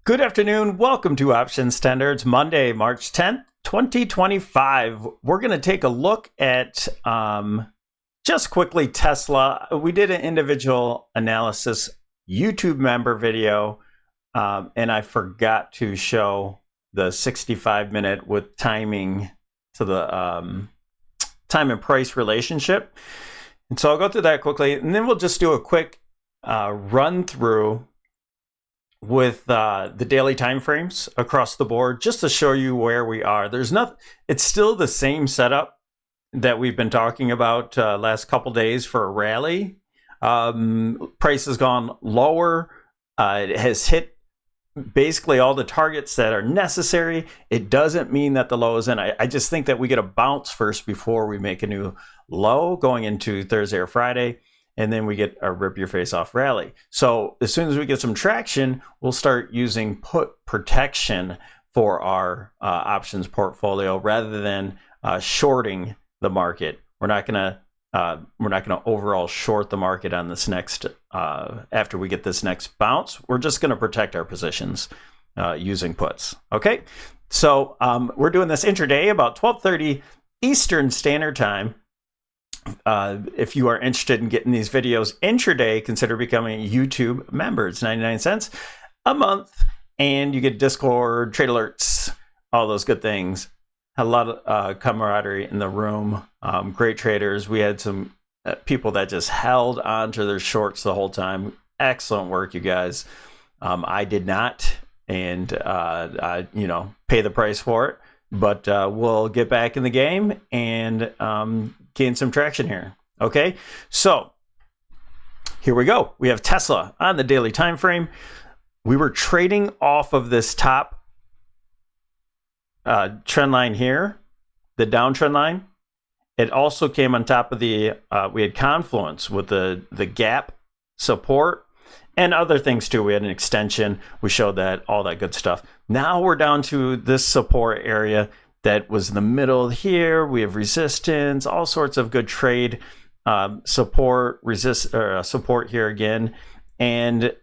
Good afternoon. Welcome to OptionsTender. It's Monday, March 10th, 2025. We're going to take a look at just quickly Tesla. We did an individual analysis YouTube member video, and I forgot to show the 65-minute with timing to the time and price relationship. And so I'll go through that quickly, and then we'll just do a quick run through with the daily time frames across the board, just to show you where we are. It's still the same setup that we've been talking about last couple days for a rally. Price has gone lower. It has hit basically all the targets that are necessary. It doesn't mean that the low is in. I just think that we get a bounce first before we make a new low going into Thursday or Friday. And then we get a rip your face off rally. So as soon as we get some traction, we'll start using put protection for our options portfolio rather than shorting the market. We're not gonna overall short the market on this next after we get this next bounce. We're just gonna protect our positions using puts. Okay, so we're doing this intraday about 12:30 Eastern Standard Time. If you are interested in getting these videos intraday, consider becoming a YouTube member. It's 99 cents a month, and you get Discord, trade alerts, all those good things. Had a lot of camaraderie in the room. Great traders. We had some people that just held on to their shorts the whole time. Excellent work, you guys. I did not, and I pay the price for it. But we'll get back in the game and gain some traction here. Okay, so here we go. We have Tesla on the daily time frame. We were trading off of this top trend line here, the downtrend line. It also came on top of the we had confluence with the gap support and other things too. We had an extension. We showed that, all that good stuff. Now we're down to this support area that was in the middle here. We have resistance, all sorts of good trade support here again. And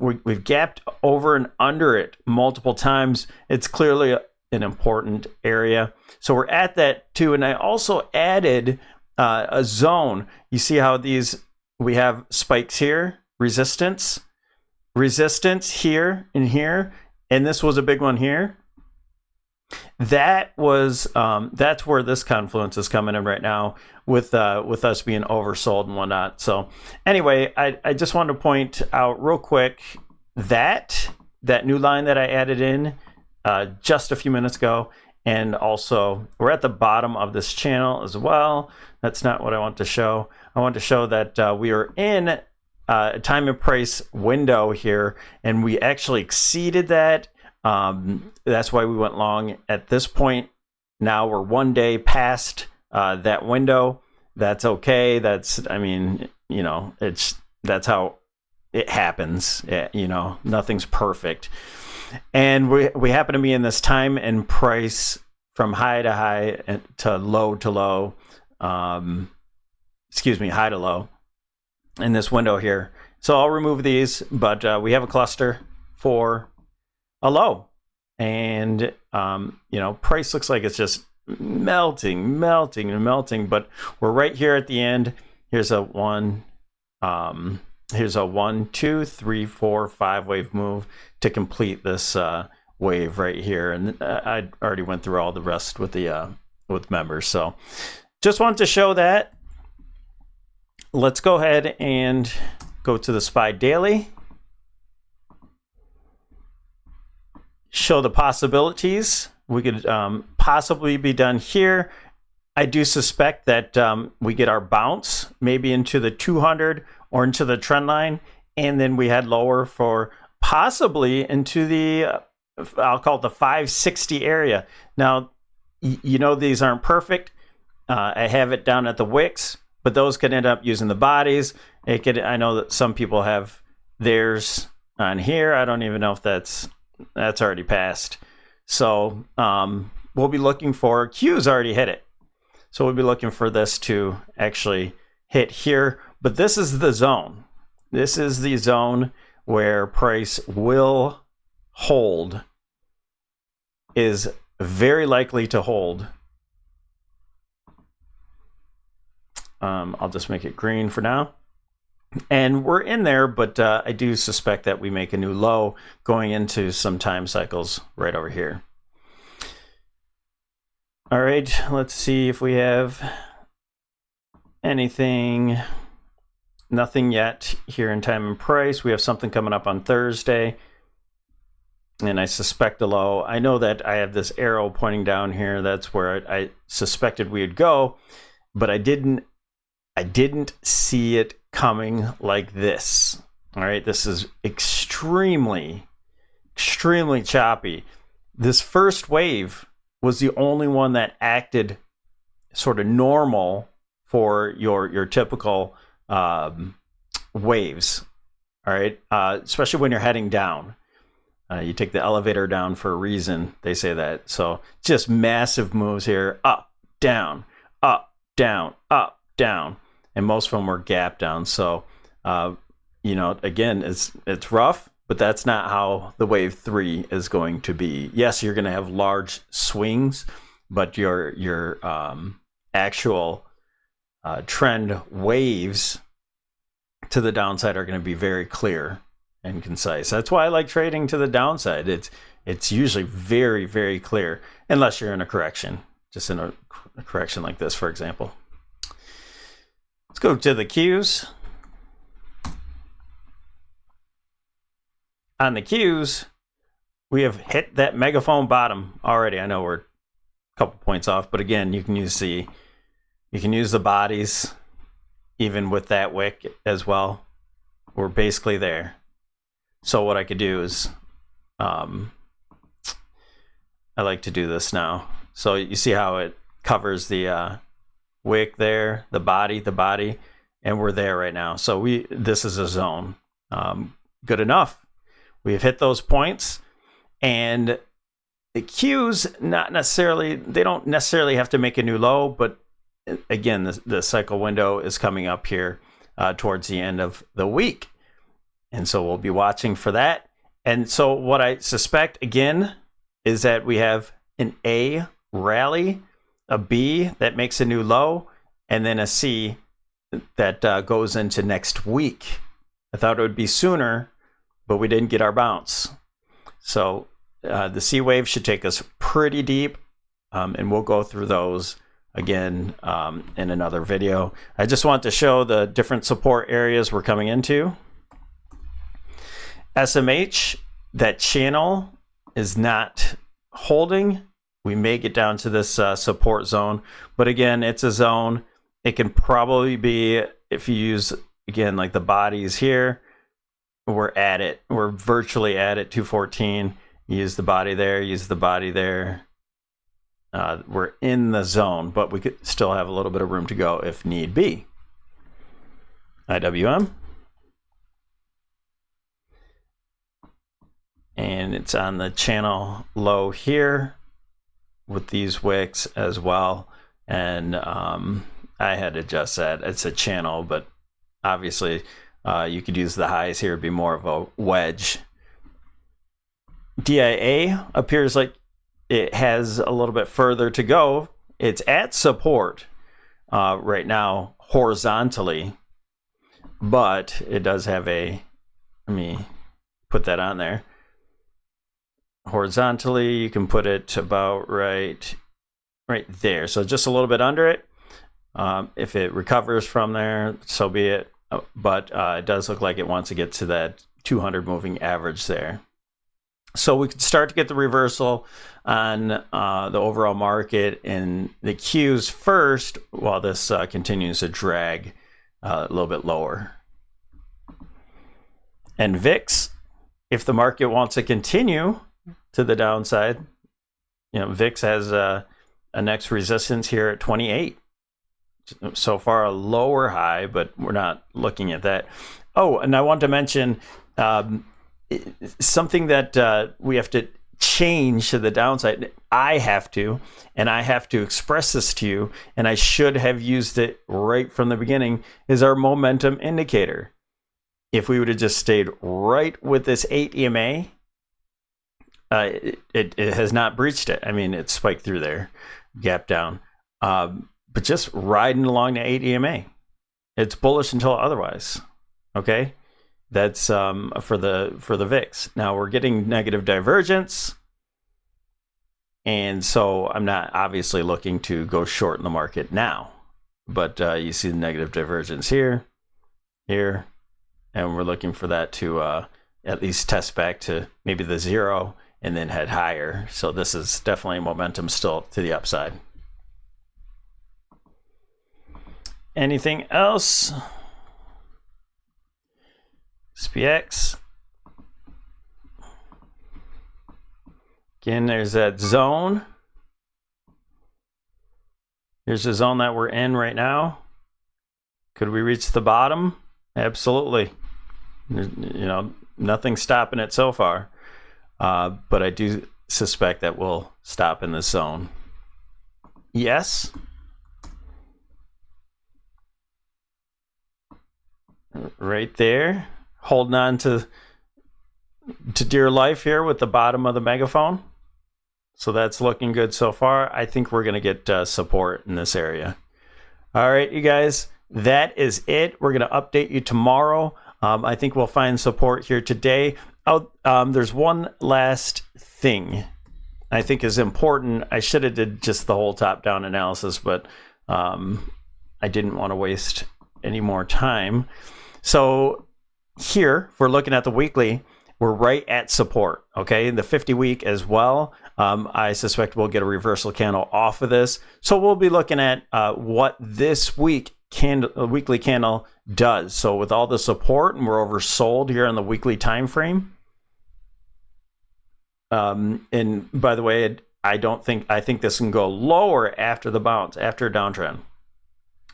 we've gapped over and under it multiple times. It's clearly an important area. So we're at that too. And I also added a zone. You see how we have spikes here, resistance here and here. And this was a big one here. That was that's where this confluence is coming in right now with us being oversold and whatnot. So anyway, I just wanted to point out real quick that new line that I added in just a few minutes ago, and also we're at the bottom of this channel as well. That's not what I want to show. I want to show that we are in a time and price window here, and we actually exceeded that. That's why we went long at this point. Now we're 1 day past that window. That's okay. That's how it happens. Nothing's perfect. And we happen to be in this time and price from high to high to low to low. High to low in this window here. So I'll remove these, but we have a cluster for a low, and price looks like it's just melting, but we're right here at the end. Here's a 1, 2, 3, 4, 5 wave move to complete this wave right here, and I already went through all the rest with the with members. So just wanted to show that. Let's go ahead and go to the SPY daily. Show the possibilities. We could possibly be done here. I do suspect that we get our bounce maybe into the 200 or into the trend line, and then we head lower for possibly into the I'll call it the 560 area. Now, these aren't perfect. I have it down at the wicks, but those could end up using the bodies. I know that some people have theirs on here. I don't even know if that's already passed. So we'll be looking for Q's already hit it. So we'll be looking for this to actually hit here. But this is the zone. This is the zone where price will hold is very likely to hold. I'll just make it green for now. And we're in there, but I do suspect that we make a new low going into some time cycles right over here. All right, let's see if we have anything. Nothing yet here in time and price. We have something coming up on Thursday, and I suspect a low. I know that I have this arrow pointing down here. That's where I suspected we would go, but I didn't see it coming like this. All right, this is extremely choppy. This first wave was the only one that acted sort of normal for your typical waves. All right, especially when you're heading down. You take the elevator down for a reason. They say that. So just massive moves here, up, down, up, down, up, down. And most of them were gap down. So, again, it's rough, but that's not how the wave 3 is going to be. Yes, you're going to have large swings, but your actual trend waves to the downside are going to be very clear and concise. That's why I like trading to the downside. It's usually very, very clear, unless you're in a correction, just in a correction like this, for example. Let's go to the Qs. On the Qs, we have hit that megaphone bottom already. I know we're a couple points off, but again, you can use the bodies even with that wick as well. We're basically there. So what I could do is, I like to do this now. So you see how it covers the wick there, the body, and we're there right now. So this is a zone. Good enough. We have hit those points, and the Qs they don't necessarily have to make a new low, but again, the cycle window is coming up here towards the end of the week. And so we'll be watching for that. And so what I suspect, again, is that we have an A rally, a B that makes a new low, and then a C that goes into next week. I thought it would be sooner, but we didn't get our bounce. So the C wave should take us pretty deep, and we'll go through those again in another video. I just want to show the different support areas we're coming into. SMH, that channel is not holding. We may get down to this support zone, but again, it's a zone. It can probably be, if you use, again, like the bodies here, we're at it. We're virtually at it, 214. Use the body there, use the body there. We're in the zone, but we could still have a little bit of room to go if need be. IWM. And it's on the channel low here with these wicks as well. And I had to adjust that. It's a channel, but obviously you could use the highs here, be more of a wedge. DIA appears like it has a little bit further to go. It's at support right now horizontally, but it does have a, let me put that on there. Horizontally, you can put it about right there. So just a little bit under it. If it recovers from there, so be it. But it does look like it wants to get to that 200 moving average there. So we could start to get the reversal on the overall market and the Qs first, while this continues to drag a little bit lower. And VIX, if the market wants to continue to the downside, VIX has a next resistance here at 28. So far a lower high, but we're not looking at that. Oh, and I want to mention something that we have to change to the downside. I have to express this to you, and I should have used it right from the beginning, is our momentum indicator. If we would have just stayed right with this 8 EMA, it has not breached it. I mean, it spiked through there, gap down, but just riding along the 8 EMA. It's bullish until otherwise. Okay, that's for the VIX. Now we're getting negative divergence, and so I'm not obviously looking to go short in the market now. But you see the negative divergence here, and we're looking for that to at least test back to maybe the 0 and then head higher. So this is definitely momentum still to the upside. Anything else? SPX. Again, there's that zone. Here's the zone that we're in right now. Could we reach the bottom? Absolutely. Nothing's stopping it so far. But I do suspect that we'll stop in this zone. Yes. Right there. Holding on to dear life here with the bottom of the megaphone. So that's looking good so far. I think we're going to get support in this area. All right, you guys, that is it. We're going to update you tomorrow. I think we'll find support here today. There's one last thing I think is important. I should have did just the whole top-down analysis, but I didn't want to waste any more time. So here, if we're looking at the weekly, we're right at support, okay? The 50-week as well. I suspect we'll get a reversal candle off of this. So we'll be looking at what this weekly candle does. So with all the support, and we're oversold here on the weekly time frame. And by the way, I think this can go lower after the bounce, after a downtrend.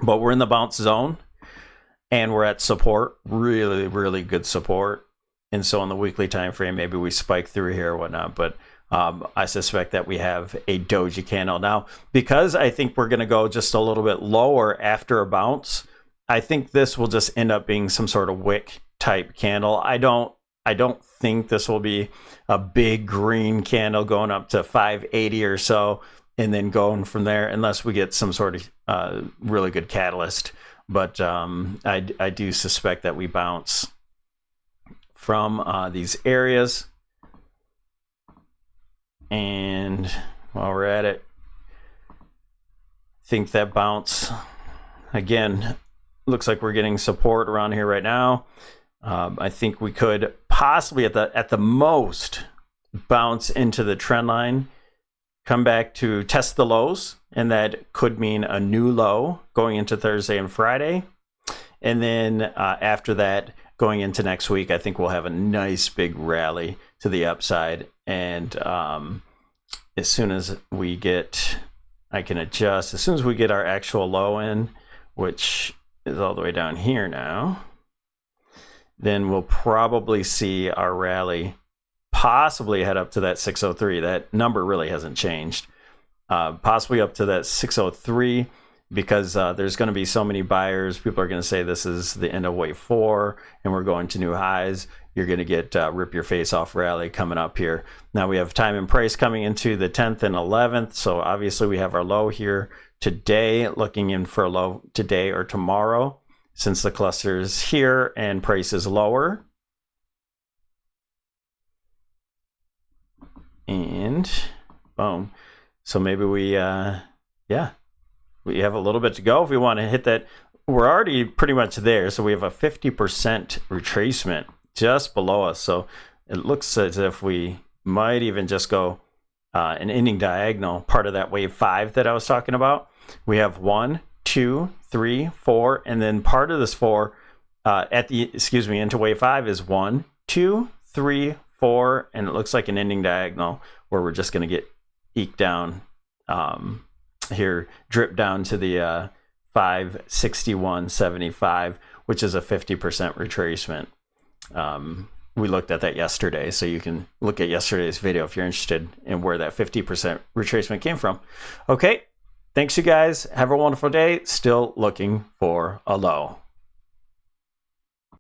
But we're in the bounce zone, and we're at support, really, really good support. And so on the weekly time frame, maybe we spike through here or whatnot. But I suspect that we have a doji candle. Now, because I think we're going to go just a little bit lower after a bounce, I think this will just end up being some sort of wick type candle. I don't think this will be a big green candle going up to 580 or so and then going from there, unless we get some sort of really good catalyst. But I do suspect that we bounce from these areas. And while we're at it, I think that bounce, again, looks like we're getting support around here right now. I think we could possibly at the most bounce into the trend line, come back to test the lows, and that could mean a new low going into Thursday and Friday. And then after that, going into next week, I think we'll have a nice big rally to the upside. And as soon as we get, I can adjust, as soon as we get our actual low in, which is all the way down here now, then we'll probably see our rally possibly head up to that 603. That number really hasn't changed. Possibly up to that 603, because there's going to be so many buyers. People are going to say this is the end of wave 4 and we're going to new highs. You're going to get rip your face off rally coming up here. Now we have time and price coming into the 10th and 11th. So obviously we have our low here today, looking in for a low today or tomorrow, since the cluster is here and price is lower. And boom. So maybe we have a little bit to go if we want to hit that. We're already pretty much there. So we have a 50% retracement just below us. So it looks as if we might even just go an ending diagonal, part of that wave 5 that I was talking about. We have 1, 2, 3, 4, and then part of this 4 into wave 5 is 1, 2, 3, 4, and it looks like an ending diagonal where we're just going to get eked down here, drip down to the 561.75, which is a 50% retracement. We looked at that yesterday, so you can look at yesterday's video if you're interested in where that 50% retracement came from. Okay, thanks you guys. Have a wonderful day. Still looking for a low.